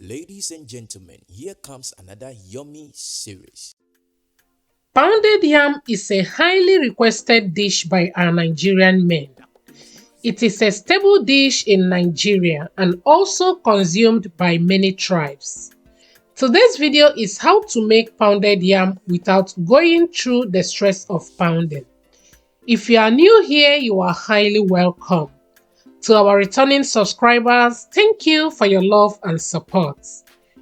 Ladies and gentlemen, here comes another yummy series. Pounded yam is a highly requested dish by our Nigerian men. It is a staple dish in Nigeria and also consumed by many tribes. Today's video is how to make pounded yam without going through the stress of pounding. If you are new here, you are highly welcome. To our returning subscribers, thank you for your love and support.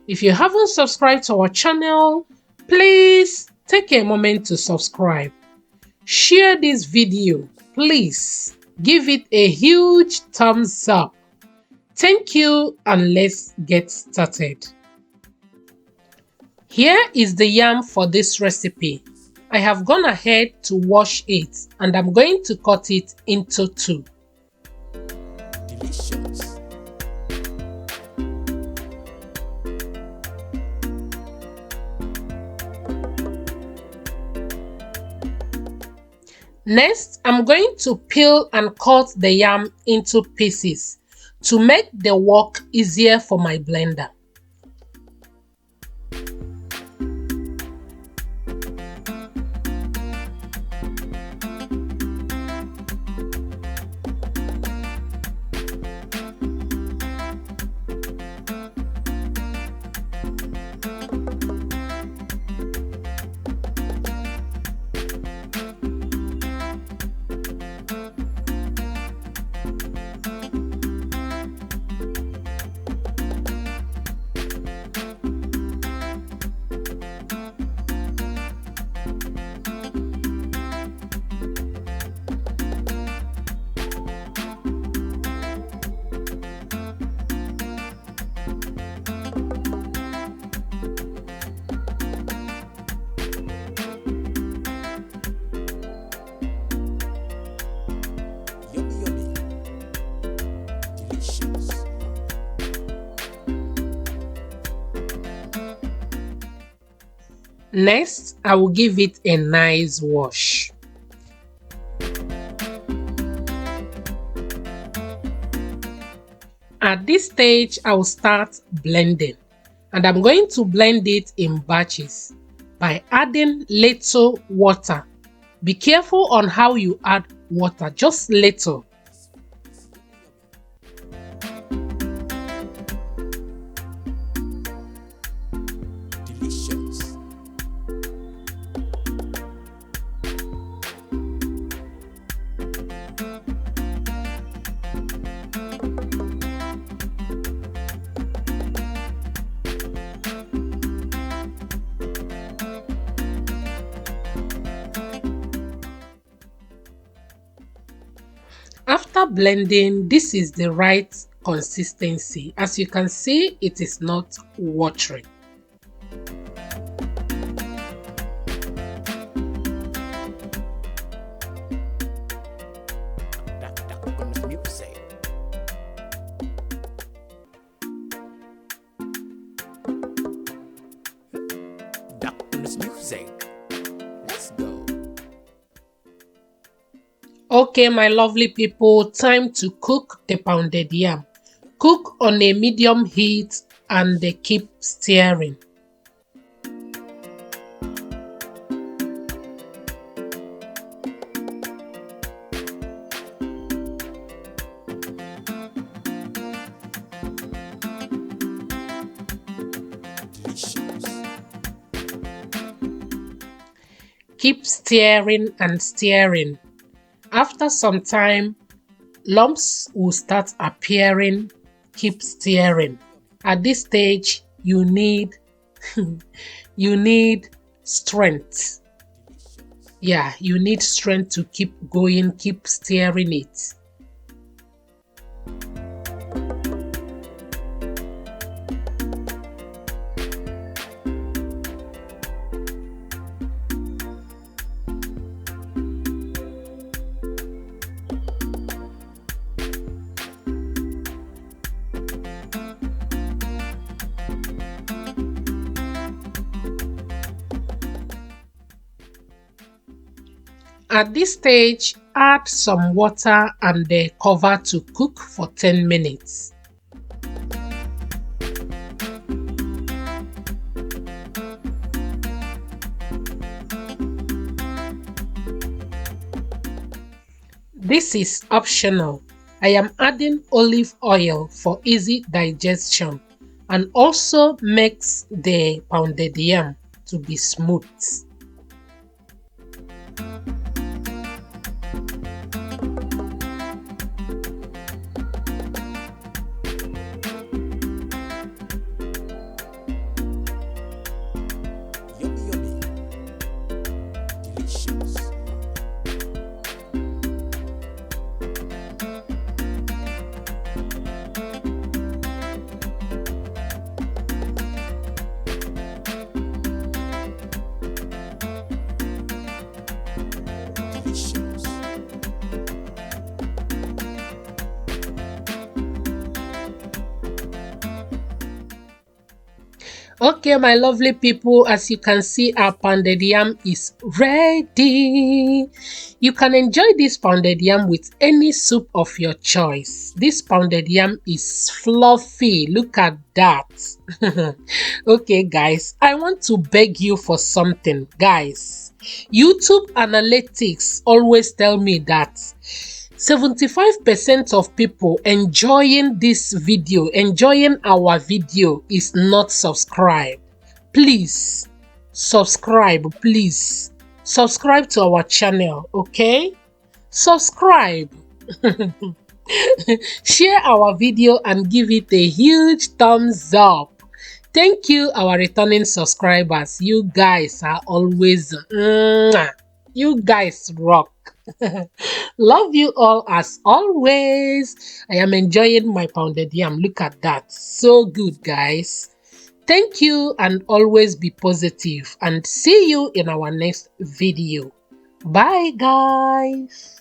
If you haven't subscribed to our channel, please take a moment to subscribe. Share this video, please. Give it a huge thumbs up. Thank you, and let's get started. Here is the yam for this recipe. I have gone ahead to wash it and I'm going to cut it into two. Delicious. Next, I'm going to peel and cut the yam into pieces to make the work easier for my blender. Yummy, yummy. Delicious. Next, I will give it a nice wash. At this stage, I will start blending, and I'm going to blend it in batches by adding little water. Be careful on how you add water, just little. Delicious. After blending, this is the right consistency. As you can see, it is not watery. Duck music. Duck music. Let's go. Okay, my lovely people, time to cook the pounded yam. Cook on a medium heat and keep stirring. Delicious. Keep stirring and stirring. After some time, lumps will start appearing. Keep stirring. At this stage, you need strength. Yeah, you need strength to keep going, keep stirring it. At this stage, add some water and cover to cook for 10 minutes. This is optional. I am adding olive oil for easy digestion and also makes the pounded yam to be smooth. Yummy, yummy. Delicious. Delicious. Okay, my lovely people, as you can see, our pounded yam is ready. You can enjoy this pounded yam with any soup of your choice. This pounded yam is fluffy. Look at that. Okay, guys, I want to beg you for something. Guys, YouTube analytics always tell me that 75% of people enjoying our video is not subscribed. Please subscribe, please. Subscribe to our channel, okay? Subscribe. Share our video and give it a huge thumbs up. Thank you, our returning subscribers. You guys are always, you guys rock. Love you all as always. I am enjoying my pounded yam. Look at that. So good, guys. Thank you and always be positive, and see you in our next video. Bye, guys.